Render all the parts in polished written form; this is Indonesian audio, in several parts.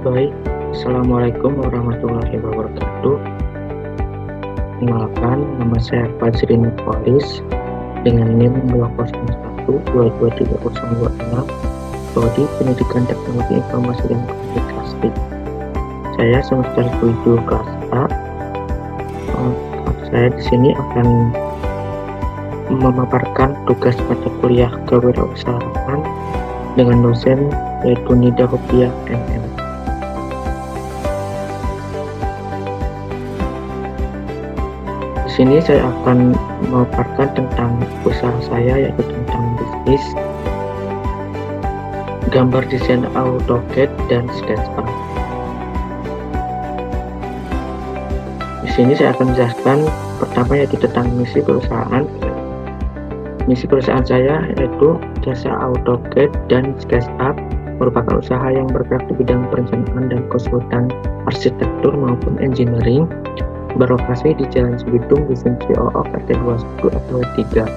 Baik, Assalamualaikum warahmatullahi wabarakatuh. Perkenalkan, nama saya Fajri Nurwalis dengan NIM 201223026, Prodi Pendidikan Teknologi Informasi dan Komunikasi. Saya semester 7 kelas A. Saya di sini akan memaparkan tugas mata kuliah kewirausahaan dengan dosen yaitu Nida Hopiah MM. Di sini saya akan memaparkan tentang usaha saya, yaitu tentang bisnis gambar desain AutoCAD dan SketchUp. Di sini saya akan menjelaskan pertama yaitu tentang misi perusahaan. Misi perusahaan saya yaitu jasa AutoCAD dan SketchUp merupakan usaha yang bergerak di bidang perencanaan dan konsultan arsitektur maupun engineering, berlokasi di Jalan Cibitung, Dusun Cioo, RT 21 RW 3,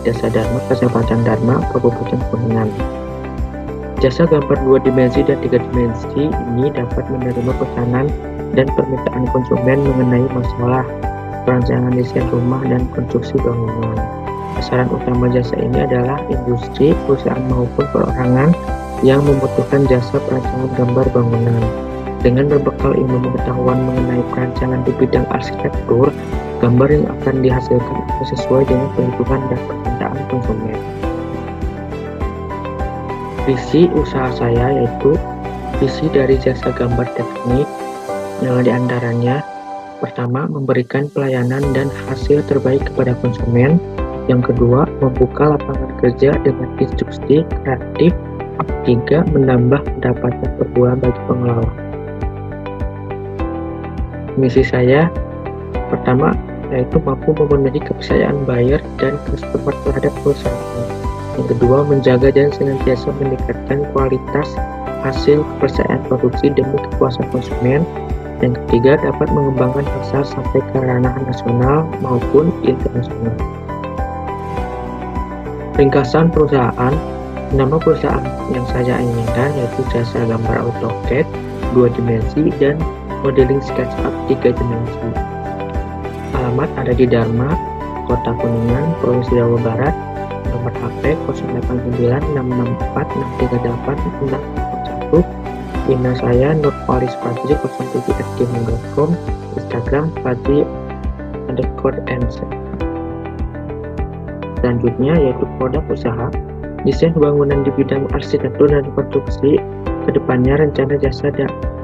Desa Dharma, Kecamatan Dharma, Kabupaten Kuningan. Jasa gambar 2 dimensi dan 3 dimensi ini dapat menerima pesanan dan permintaan konsumen mengenai masalah perancangan desain rumah dan konstruksi bangunan. Sasaran utama jasa ini adalah industri, perusahaan maupun perorangan yang membutuhkan jasa perancangan gambar bangunan. Dengan berbekal ilmu pengetahuan mengenai perancangan di bidang arsitektur, gambar yang akan dihasilkan akan sesuai dengan kebutuhan dan permintaan konsumen. Visi usaha saya yaitu visi dari jasa gambar teknik, di antaranya pertama, memberikan pelayanan dan hasil terbaik kepada konsumen. Yang kedua, membuka lapangan kerja dengan instruksi kreatif. Ketiga, menambah pendapatan per bulan bagi pengelola. Misi saya pertama yaitu mampu memenuhi kepercayaan buyer dan customer terhadap perusahaan. Yang kedua, menjaga dan senantiasa meningkatkan kualitas hasil kepercayaan produksi demi kepuasan konsumen. Yang ketiga, dapat mengembangkan pasar sampai ke ranah nasional maupun internasional. Ringkasan perusahaan. Nama perusahaan yang saya inginkan yaitu jasa gambar AutoCAD 2 dimensi dan modeling SketchUp 3 dimensi. Alamat ada di Dharma, Kota Kuningan, Provinsi Jawa Barat. Nomor HP 089664638641. Email saya nurwalisfajri07@gmail.com. Instagram fajri_nc. Selanjutnya yaitu produk usaha desain bangunan di bidang arsitektur dan konstruksi. Kedepannya rencana jasa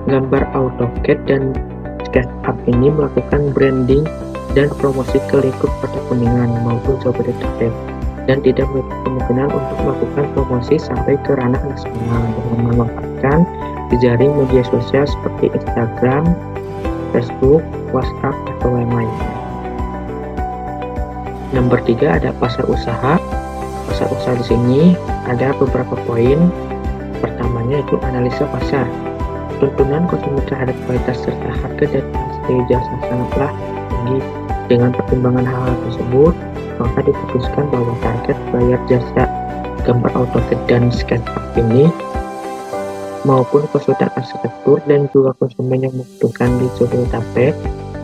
gambar AutoCAD dan SketchUp ini melakukan branding dan promosi ke lingkup Kota Kuningan maupun Jabodetabek, dan tidak menutup kemungkinan untuk melakukan promosi sampai ke ranah nasional dengan memanfaatkan jejaring media sosial seperti Instagram, Facebook, WhatsApp, atau yang lainnya. Nomor 3 ada pasar usaha. Pasar usaha di sini ada beberapa poin. Pertamanya itu analisa pasar. Tuntunan konsumen terhadap kualitas serta harga dan hasil jasa sangatlah tinggi. Dengan pertimbangan hal tersebut, maka diputuskan bahwa target bayar jasa gambar AutoCAD dan SketchUp ini maupun konsultan arsitektur dan juga konsumen yang membutuhkan di Jabodetabek,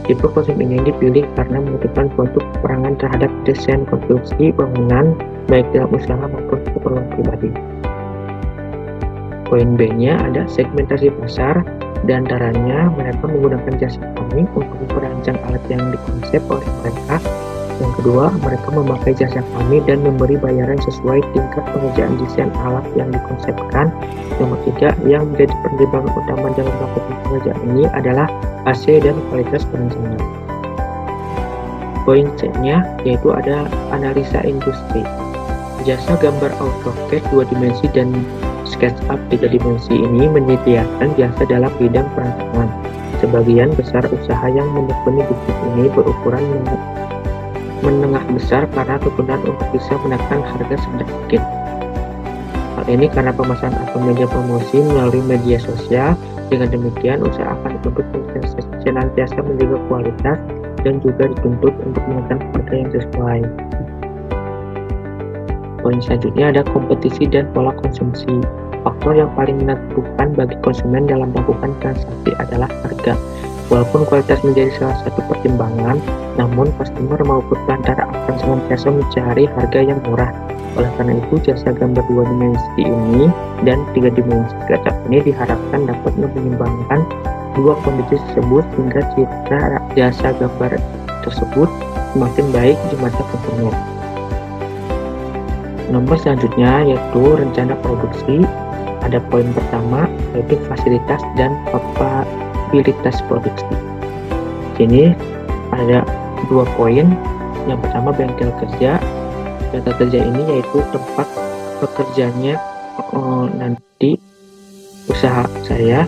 tipe konsumen ini dipilih karena membutuhkan suatu perangan terhadap desain konstruksi bangunan baik dalam usaha maupun keperluan pribadi. Poin B-nya ada segmentasi pasar. Di antaranya mereka menggunakan jasa kami untuk merancang alat yang dikonsep oleh mereka. Yang kedua, mereka memakai jasa kami dan memberi bayaran sesuai tingkat pengerjaan desain alat yang dikonsepkan. Nomor 3, yang menjadi pertimbangan utama dalam melakukan pengerjaan ini adalah hasil dan kualitas perencanaan. Poin C-nya yaitu ada analisa industri. Jasa gambar AutoCAD 2 dimensi dan SketchUp 3 dimensi ini menyediakan jasa dalam bidang perancangan. Sebagian besar usaha yang menekuni bisnis ini berukuran menengah besar karena tuntutan untuk bisa menekan harga sedikit. Hal ini karena pemasaran atau media promosi melalui media sosial. Dengan demikian, usaha akan dituntut senantiasa menjaga kualitas dan juga dituntut untuk menekan harga yang sesuai. Poin selanjutnya ada kompetisi dan pola konsumsi. faktor yang paling menentukan bagi konsumen dalam melakukan transaksi adalah harga. Walaupun kualitas menjadi salah satu pertimbangan, namun customer maupun perantara akan senantiasa mencari harga yang murah. Oleh karena itu, jasa gambar 2 dimensi ini dan 3 dimensi SketchUp ini diharapkan dapat menyeimbangkan dua kondisi tersebut sehingga citra jasa gambar tersebut semakin baik di mata konsumen. Nomor selanjutnya yaitu rencana produksi. Ada poin pertama yaitu fasilitas dan kapabilitas produksi. Sini ada 2 poin. Yang pertama bengkel kerja. Bengkel kerja ini yaitu tempat bekerjanya nanti usaha saya.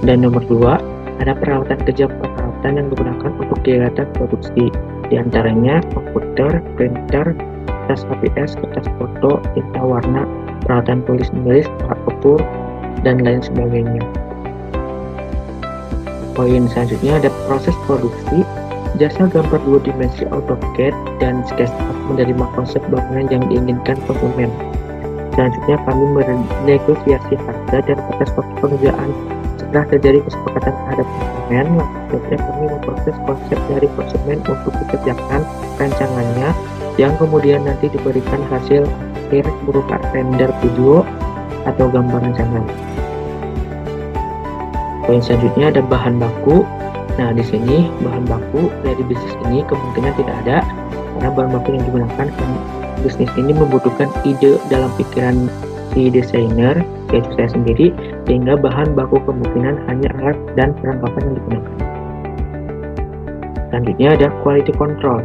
Dan nomor 2 ada peralatan kerja yang digunakan untuk kegiatan produksi. Di antaranya komputer, printer, kertas HPS, kertas foto, tinta warna, peralatan tulis-menulis, alat ukur, dan lain sebagainya. Poin selanjutnya ada proses produksi. Jasa gambar 2 dimensi AutoCAD dan SketchUp menerima konsep bangunan yang diinginkan konsumen. Selanjutnya kami menegosiasi harga dan batas waktu pengerjaan. Setelah terjadi kesepakatan terhadap konsumen, selanjutnya kami memproses konsep dari konsumen untuk dikerjakan rancangannya, yang kemudian nanti diberikan hasil akhir berupa render video atau gambar rancangan. Poin selanjutnya ada bahan baku. Nah, di sini bahan baku dari bisnis ini kemungkinan tidak ada, karena bahan baku yang digunakan bisnis ini membutuhkan ide dalam pikiran si desainer, yaitu saya sendiri, sehingga bahan baku kemungkinan hanya alat dan perlengkapan yang digunakan. Selanjutnya ada quality control.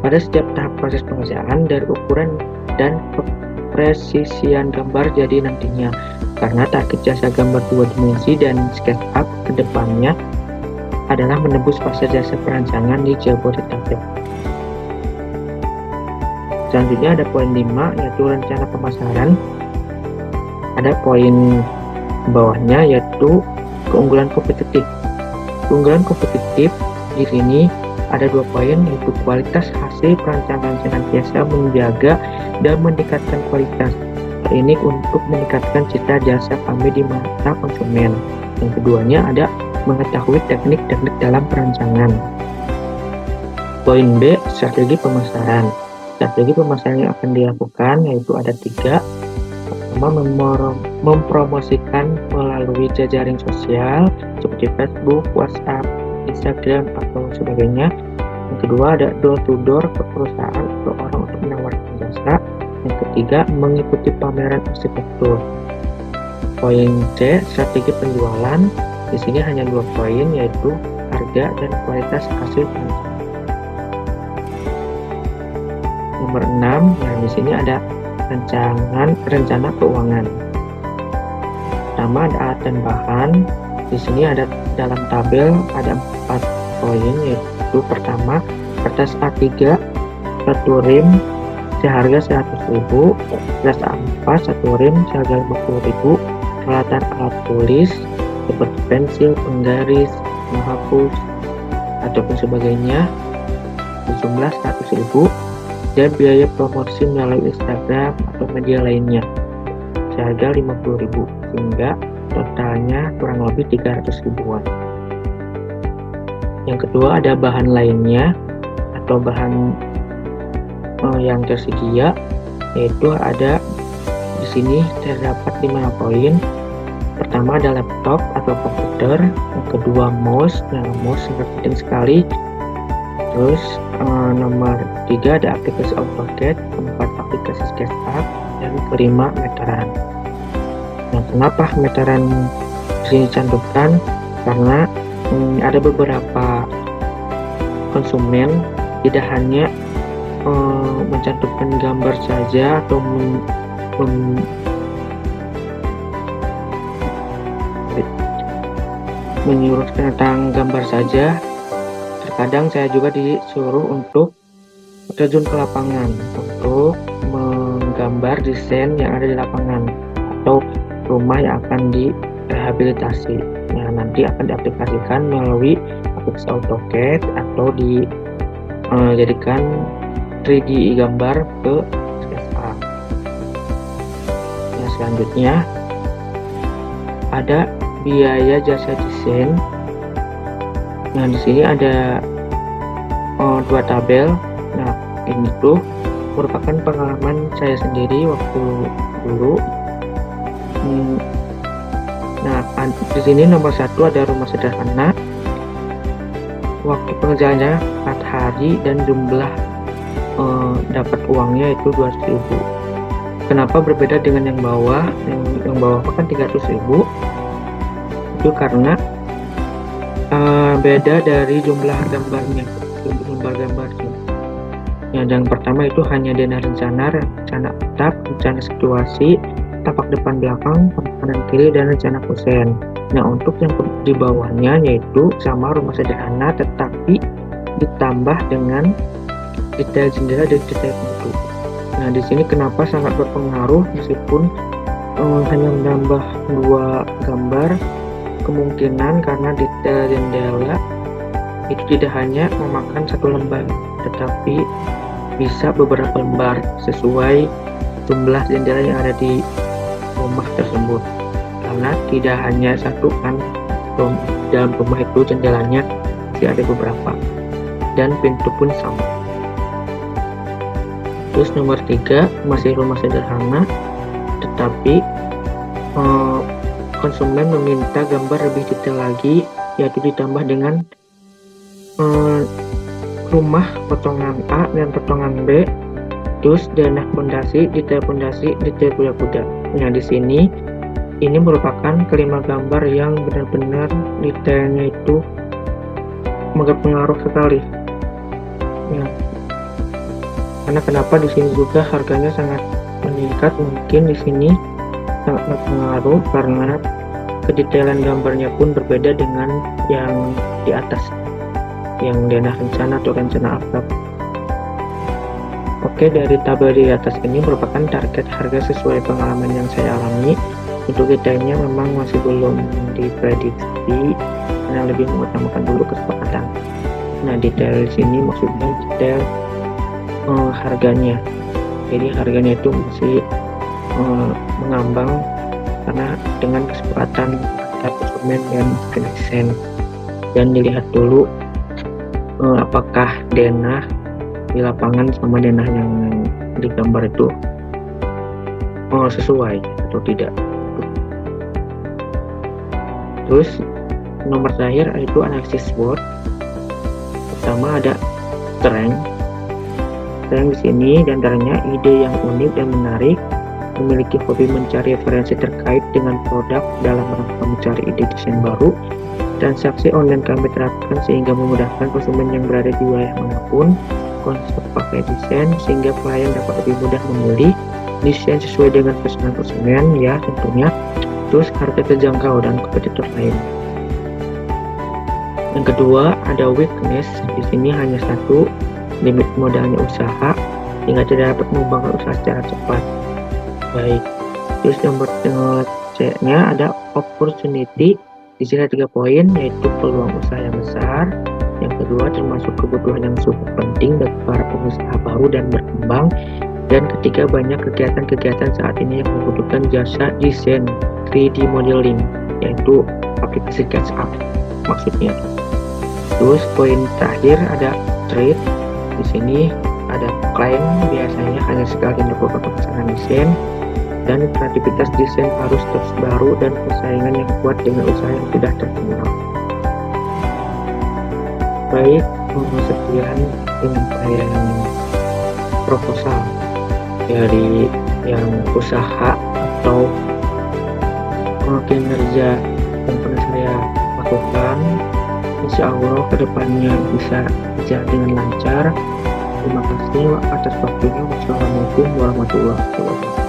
Pada setiap tahap proses pengerjaan, dari ukuran dan kepresisian gambar jadi nantinya, karena target jasa gambar 2 dimensi dan SketchUp ke depannya adalah menembus fase jasa perancangan di Jabodetabek. Selanjutnya ada poin 5 yaitu rencana pemasaran. Ada poin bawahnya yaitu keunggulan kompetitif. Keunggulan kompetitif di sini ada 2 poin yaitu kualitas hasil perancangan senantiasa menjaga dan meningkatkan kualitas. Hal ini untuk meningkatkan citra jasa kami di mata konsumen. Yang keduanya ada mengetahui teknik-teknik dalam perancangan. Poin B, strategi pemasaran. Strategi pemasaran yang akan dilakukan yaitu ada 3. Pertama, mempromosikan melalui jejaring sosial seperti Facebook, WhatsApp, Instagram, atau sebagainya. Yang kedua ada door to door ke perusahaan atau orang untuk menawarkan jasa. Yang ketiga, mengikuti pameran arsitektur. Poin C, strategi penjualan. Di sini hanya 2 poin yaitu harga dan kualitas hasil perancangan. Nomor 6, nah di sini ada rencana keuangan. Pertama ada alat dan bahan. Di sini ada dalam tabel ada 4 poin yaitu pertama kertas A3 1 rim seharga 100.000, kertas A4 1 rim seharga 50.000, peralatan alat tulis seperti pensil, penggaris, menghapus, ataupun sebagainya berjumlah 100.000, dan biaya promosi melalui Instagram atau media lainnya seharga 50.000, sehingga totalnya kurang lebih 300 ribuan. Yang kedua ada bahan lainnya atau bahan yang tersedia, yaitu ada di sini terdapat 5 poin. Pertama ada laptop atau komputer, yang kedua mouse. Nah, mouse sangat penting sekali. Terus nomor 3 ada aplikasi AutoCAD, keempat aplikasi SketchUp, dan kelima meteran. Nah, kenapa meteran di sini cantumkan? Karena ada beberapa konsumen tidak hanya mencantumkan gambar saja atau menyuruh tentang gambar saja. Terkadang saya juga disuruh untuk terjun ke lapangan untuk menggambar desain yang ada di lapangan atau rumah yang akan direhabilitasi. Nah, nanti akan diaplikasikan melalui aplikasi AutoCAD atau dijadikan 3D gambar ke SketchUp. Nah, selanjutnya ada biaya jasa desain. Nah, di sini ada dua tabel. Nah, ini tuh merupakan pengalaman saya sendiri waktu dulu. Nah, di sini nomor 1 ada rumah sederhana. Waktu pengerjaannya 4 hari dan jumlah dapat uangnya itu 200.000. Kenapa berbeda dengan yang bawah? Yang bawah kan 300.000. Itu karena beda dari jumlah gambarnya, jumlah gambarnya. Yang pertama itu hanya denah rencana atap, rencana situasi, tapak depan belakang, kanan kiri, dan rencana kusen. Nah, untuk yang di bawahnya yaitu sama rumah sederhana tetapi ditambah dengan detail jendela dan detail pintu. Nah, di sini kenapa sangat berpengaruh, meskipun hanya menambah 2 gambar, kemungkinan karena detail jendela itu tidak hanya memakan 1 lembar tetapi bisa beberapa lembar sesuai jumlah jendela yang ada di rumah tersebut, karena tidak hanya 1 kan, dalam rumah itu jendelanya masih ada beberapa dan pintu pun sama. Terus nomor 3 masih rumah sederhana tetapi konsumen meminta gambar lebih detail lagi, yaitu ditambah dengan rumah potongan A dan potongan B, terus denah pondasi, detail kuda-kuda. Nah, di sini ini merupakan kelima gambar yang benar-benar detailnya itu berpengaruh sekali. Ya. Karena kenapa di sini juga harganya sangat meningkat, mungkin di sini sangat berpengaruh karena kedetailan gambarnya pun berbeda dengan yang di atas, yang denah rencana atau rencana atap. Oke, dari tabel di atas ini merupakan target harga sesuai pengalaman yang saya alami. Untuk detailnya memang masih belum diprediksi karena lebih mengutamakan dulu kesepakatan. Nah, detail di sini maksudnya detail harganya. Jadi harganya itu masih mengambang karena dengan kesepakatan antara konsumen dan desain, dan dilihat dulu apakah denah di lapangan sama denah yang digambar itu sesuai atau tidak. Terus nomor terakhir itu analisis SWOT. Pertama ada strength di sini, dan antaranya ide yang unik dan menarik, memiliki hobi mencari referensi terkait dengan produk dalam rangka mencari ide desain baru. Transaksi online kami terapkan sehingga memudahkan konsumen yang berada di wilayah manapun konsep pakai desain, sehingga klien dapat lebih mudah memilih desain sesuai dengan pesanan konsumen ya tentunya. Terus harga terjangkau dan kompetitor lain. Yang kedua ada weakness. Di sini hanya 1, limit modalnya usaha sehingga tidak dapat mengembangkan usaha secara cepat. Baik. Terus nomor C-nya ada opportunity. Di sini ada 3 poin, yaitu peluang usaha yang besar. Yang kedua termasuk kebutuhan yang super penting bagi para pengusaha baru dan berkembang. Dan ketiga, banyak kegiatan-kegiatan saat ini yang membutuhkan jasa desain 3D modeling, yaitu aplikasi SketchUp maksudnya. Terus poin terakhir ada trade. Di sini ada klien biasanya hanya sekali melakukan pemesanan desain, dan kreativitas desain harus terus baru dan persaingan yang kuat dengan usaha yang sudah terkenal. Baik, sekian penyampaian proposal dari yang usaha atau kinerja yang pernah saya lakukan. Insya Allah kedepannya bisa berjalan dengan lancar. Terima kasih atas waktunya. Wassalamualaikum warahmatullahi wabarakatuh.